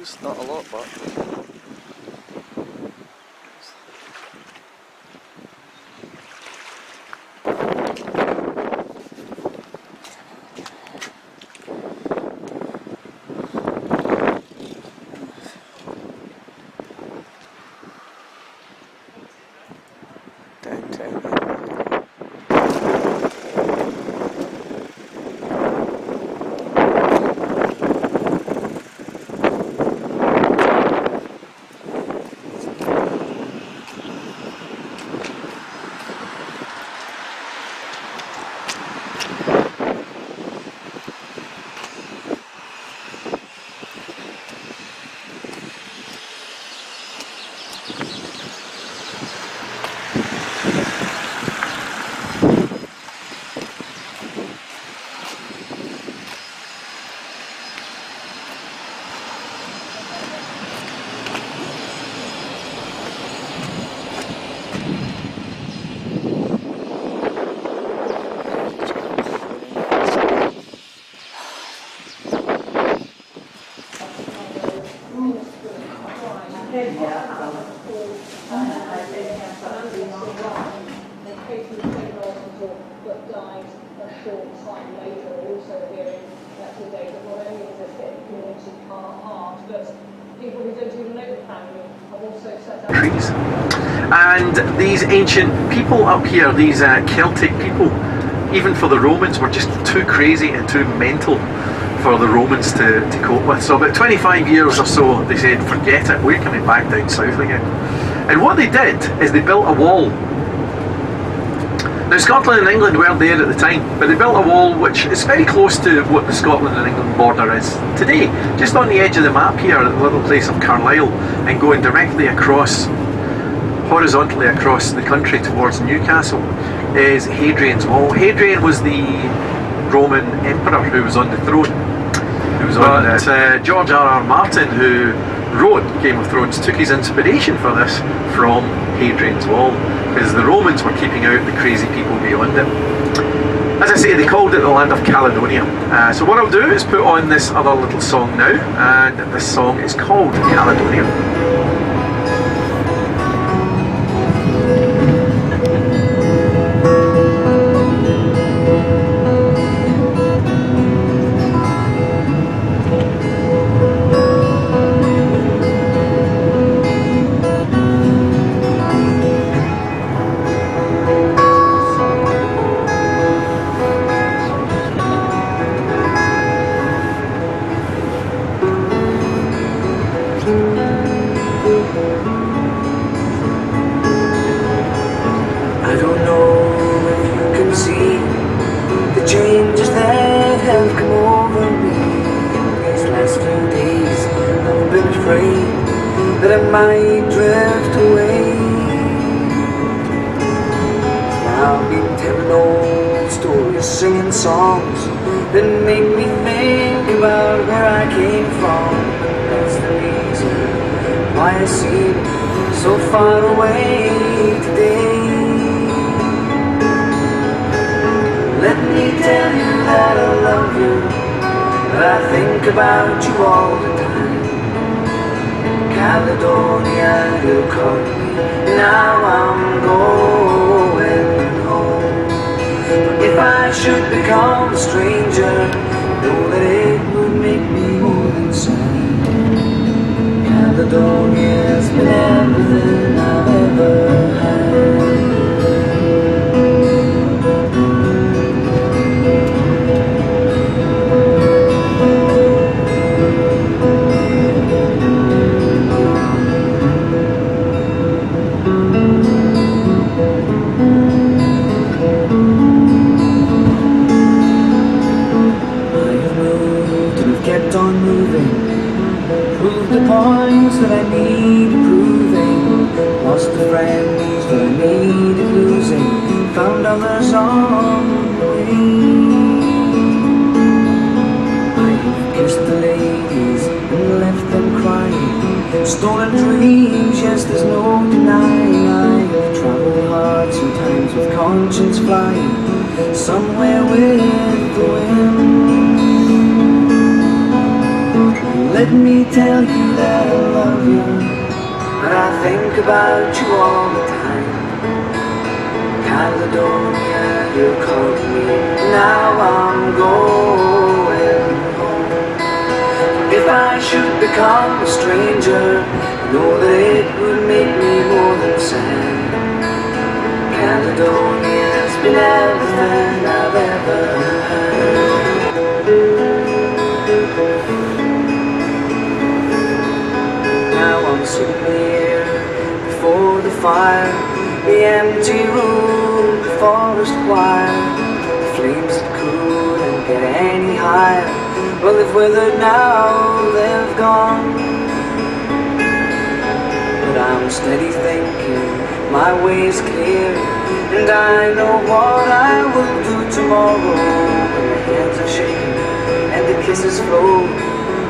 close, not a lot, but downtown. But died a short time later, also hearing that today that not only is this getting community hard, but people who don't even know the family have also set out trees. And these ancient people up here, these Celtic people, even for the Romans, were just too crazy and too mental for the Romans to cope with. So about 25 years or so, they said, forget it, we're coming back down south again. And what they did is they built a wall. Now Scotland and England weren't there at the time, but they built a wall which is very close to what the Scotland and England border is today. Just on the edge of the map here, at the little place of Carlisle, and going directly across, horizontally across the country towards Newcastle, is Hadrian's Wall. Hadrian was the Roman emperor who was on the throne. George R.R. Martin, who wrote Game of Thrones, took his inspiration for this from Hadrian's Wall, because the Romans were keeping out the crazy people beyond it. As I say, they called it the land of Caledonia. So what I'll do is put on this other little song now, and this song is called Caledonia. That I might drift away. Now I've been telling old stories, singing songs that make me think about where I came from. And that's the reason why I seem so far away today. Let me tell you that I love you, that I think about you all the time. Caledonia, you called me, now I'm going home. But if I should become a stranger, know that it would make me more than sad. Caledonia's been everything I've ever had. That I needed proving, lost the friends that I needed losing, found others on the way. I've kissed the ladies and left them crying, stolen dreams, yes, there's no denying. I've travelled hard, sometimes with conscience flying, somewhere with the wind. Let me tell you that I love you, and I think about you all the time. Caledonia, you called me, now I'm going home. If I should become a stranger, know that it would make me more than sad. Caledonia's been everything I've ever had. Now I'm sitting here before the fire, the empty room, the forest choir, the flames that couldn't get any higher. Well, they've withered now, they've gone. But I'm steady thinking, my way's clear, and I know what I will do tomorrow. When the hands are shaking and the kisses flow,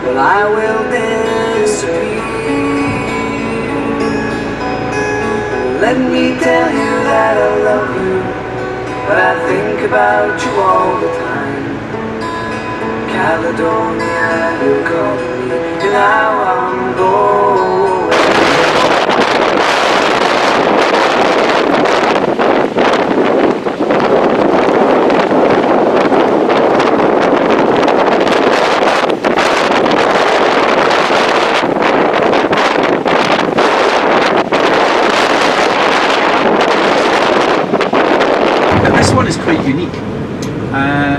well, I will disappear. Let me tell you that I love you, but I think about you all the time. Caledonia, you called me, and now I'm going. This one is quite unique.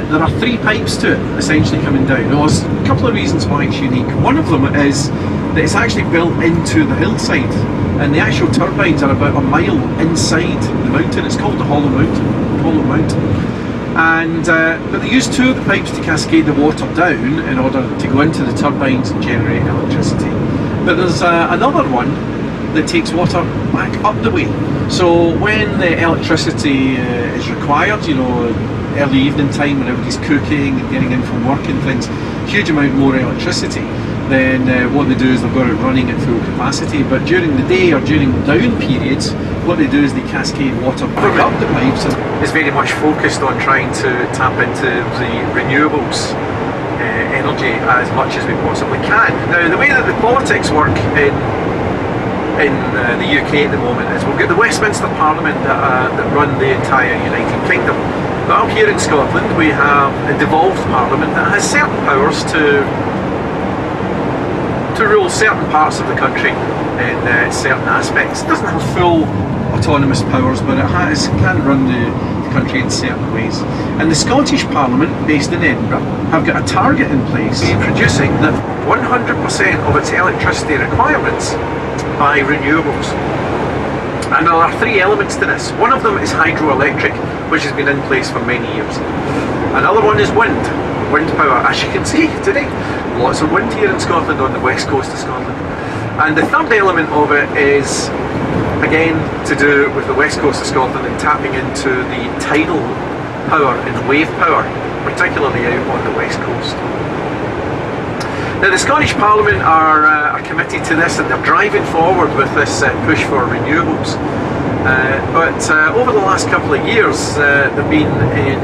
There are 3 pipes to it essentially coming down. Now, there's a couple of reasons why it's unique. One of them is that it's actually built into the hillside, and the actual turbines are about a mile inside the mountain. It's called the Hollow Mountain. And but they use 2 of the pipes to cascade the water down in order to go into the turbines and generate electricity. But there's another one that takes water back up the way. So when the electricity is required, you know, early evening time when everybody's cooking and getting in from work and things, huge amount more electricity, then what they do is they've got it running at full capacity. But during the day or during down periods, what they do is they cascade water back up the pipes. It's very much focused on trying to tap into the renewables energy as much as we possibly can. Now, the way that the politics work in the UK at the moment is we've got the Westminster Parliament that run the entire United Kingdom. But up here in Scotland we have a devolved Parliament that has certain powers to rule certain parts of the country in certain aspects. It doesn't have full autonomous powers, but it can run the country in certain ways. And the Scottish Parliament, based in Edinburgh, have got a target in place in producing that 100% of its electricity requirements by renewables. And there are 3 elements to this. One of them is hydroelectric, which has been in place for many years. Another one is wind power, as you can see today. Lots of wind here in Scotland, on the west coast of Scotland. And the third element of it is, again, to do with the west coast of Scotland and tapping into the tidal power and wave power, particularly out on the west coast. Now, the Scottish Parliament are committed to this, and they're driving forward with this push for renewables. But over the last couple of years, they've been in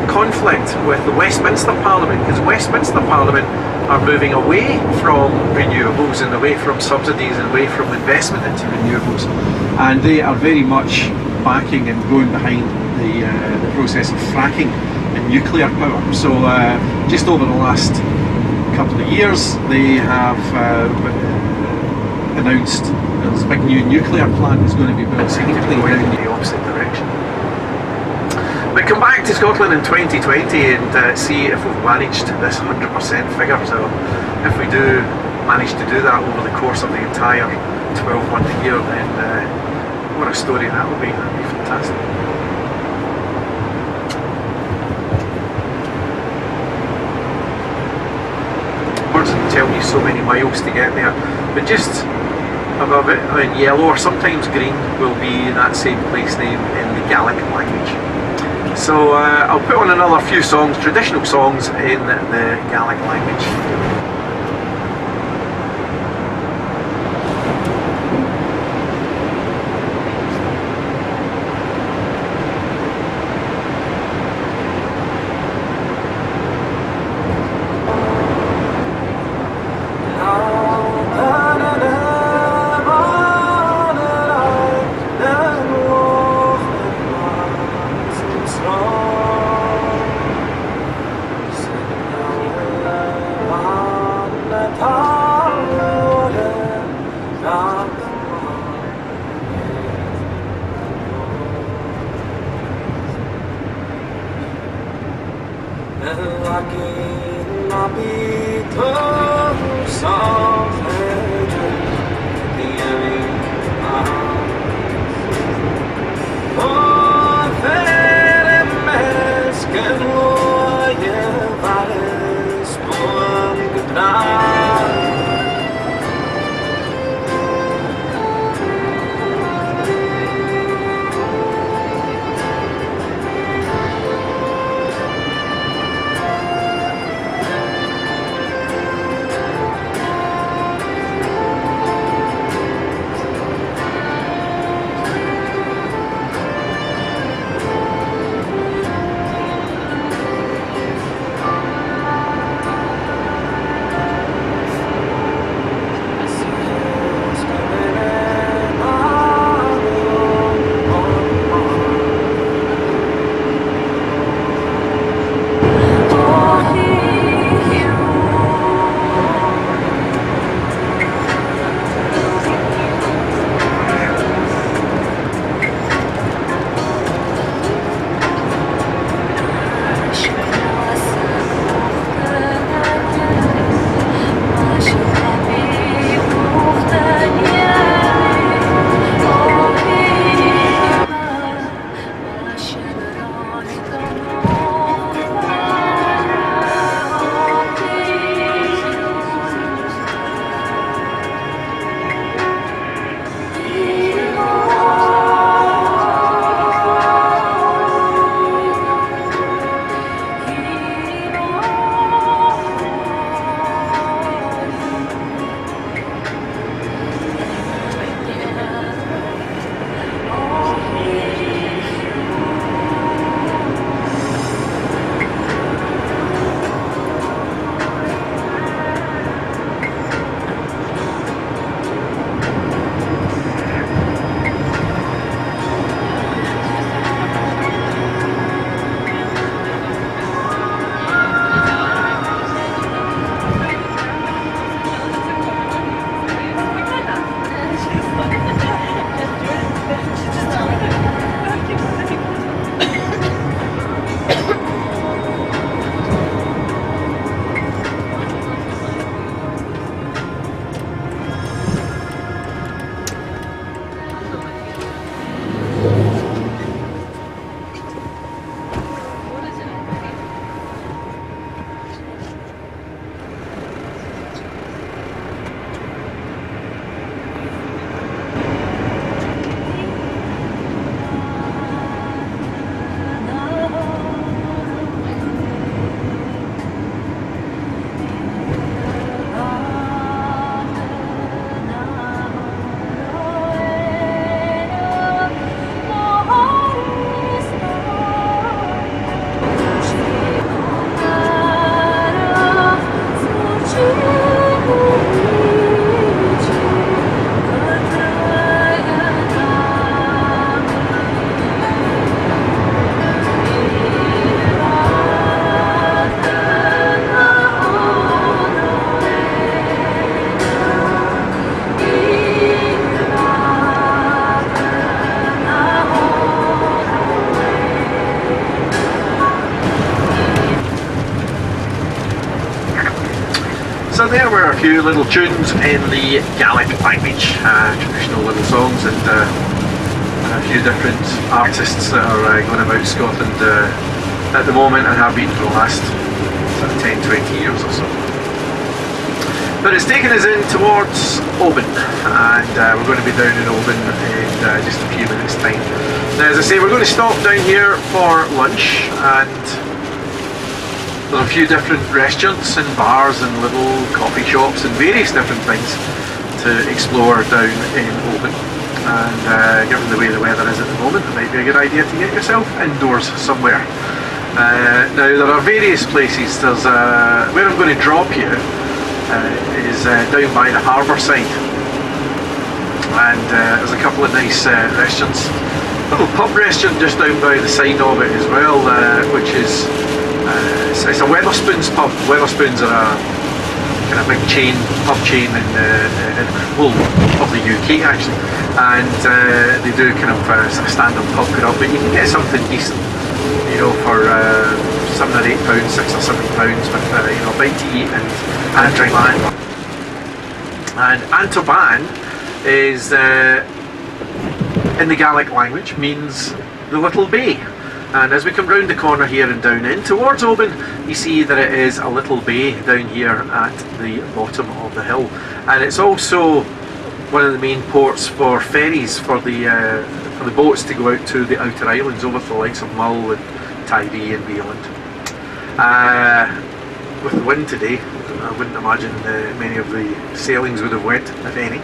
conflict with the Westminster Parliament, because Westminster Parliament are moving away from renewables and away from subsidies and away from investment into renewables, and they are very much backing and going behind the process of fracking and nuclear power. So just over the last couple of years they have announced this big new nuclear plant is going to be built significantly in the opposite direction. We come back to Scotland in 2020 and see if we've managed this 100% figure. So if we do manage to do that over the course of the entire 12-month year, then what a story that will be. That'd be fantastic. Words will tell you so many miles to get there, but just above it in yellow or sometimes green will be that same place name in the Gaelic language. So I'll put on another few songs, traditional songs in the Gaelic language. So there were a few little tunes in the Gaelic language, traditional little songs, and a few different artists that are going about Scotland at the moment and have been for the last sort of 10-20 years or so. But it's taken us in towards Oban, and we're going to be down in Oban in just a few minutes' time. Now, as I say, we're going to stop down here for lunch, and there's a few different restaurants and bars and little coffee shops and various different things to explore down in Oban. And given the way the weather is at the moment, it might be a good idea to get yourself indoors somewhere. Now, there are various places. There's where I'm going to drop you is down by the harbour side, and there's a couple of nice restaurants. A little pub restaurant just down by the side of it as well, which is it's a Wetherspoons pub. Wetherspoons are kind of big pub chain in the whole of the UK actually, and they do kind of sort of standard pub grub, but you can get something decent, you know, for £7 or £8, £6 or £7 with you know, a bite to eat and a drink. And Antoban is in the Gaelic language means the little bay. And as we come round the corner here and down in towards Oban, you see that it is a little bay down here at the bottom of the hill. And it's also one of the main ports for ferries for the boats to go out to the outer islands over to the likes of Mull and Tyree and beyond. With the wind today, I wouldn't imagine many of the sailings would have went, if any.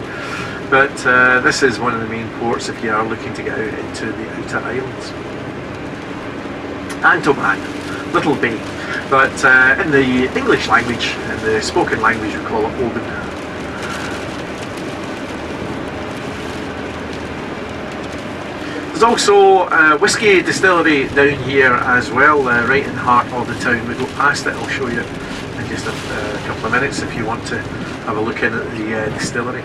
But this is one of the main ports if you are looking to get out into the outer islands. Antoban, little bay, but in the English language, in the spoken language, we call it Oban. There's also a whisky distillery down here as well, right in the heart of the town. We go past it, I'll show you in just a couple of minutes if you want to have a look in at the distillery.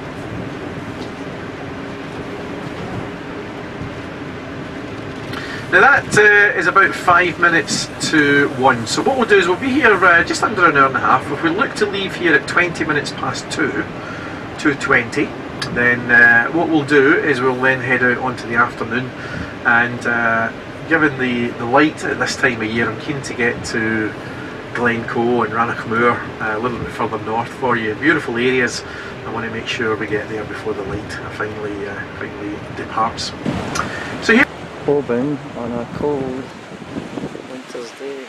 Now that is about 5 minutes to 1, so what we'll do is we'll be here just under an hour and a half. If we look to leave here at 20 minutes past 2:20, then what we'll do is we'll then head out onto the afternoon, and given the light at this time of year, I'm keen to get to Glencoe and Rannochmoor, a little bit further north for you. Beautiful areas. I want to make sure we get there before the light finally departs. So here Oban on a cold winter's day.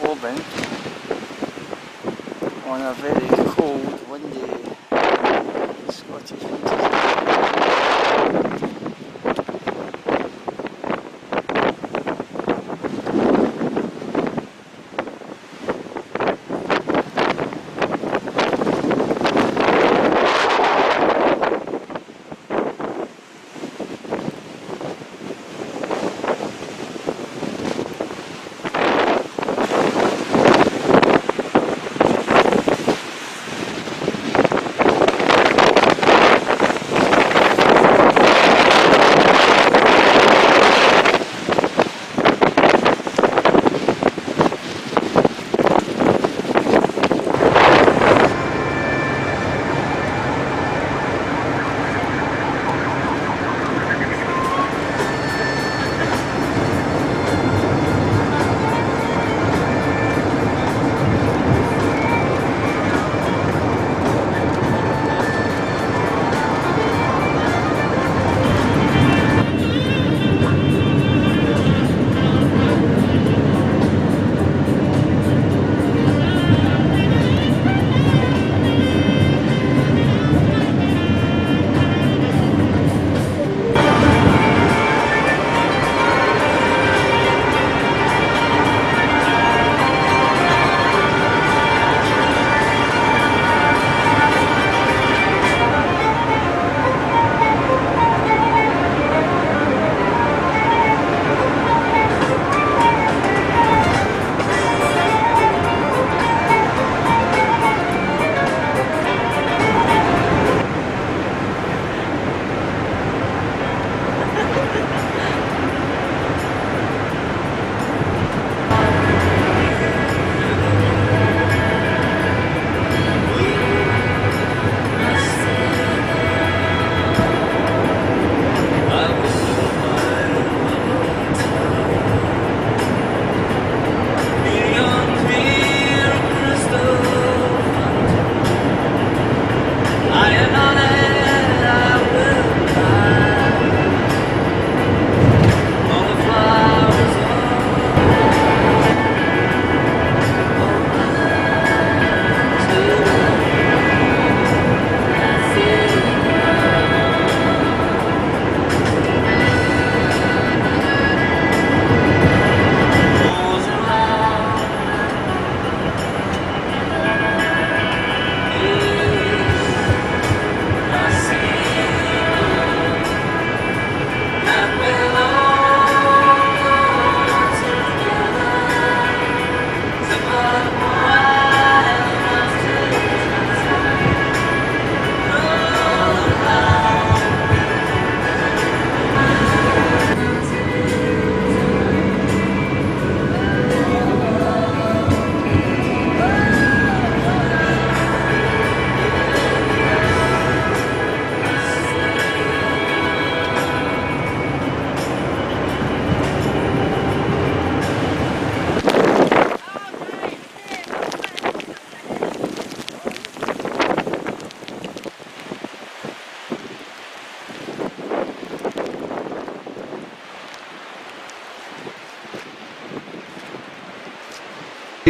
Oban on a very cold, windy Scottish winter's day.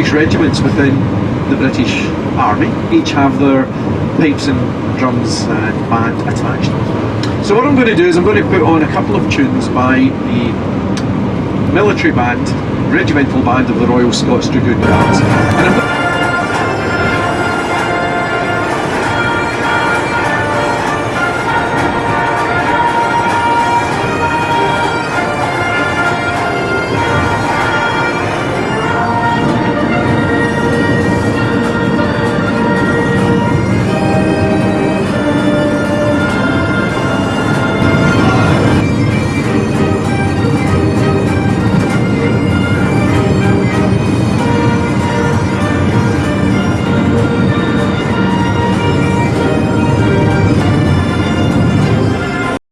regiments within the British Army each have their pipes and drums and band attached. So what I'm going to do is I'm going to put on a couple of tunes by the military band, regimental band of the Royal Scots Dragoon Guards, and I'm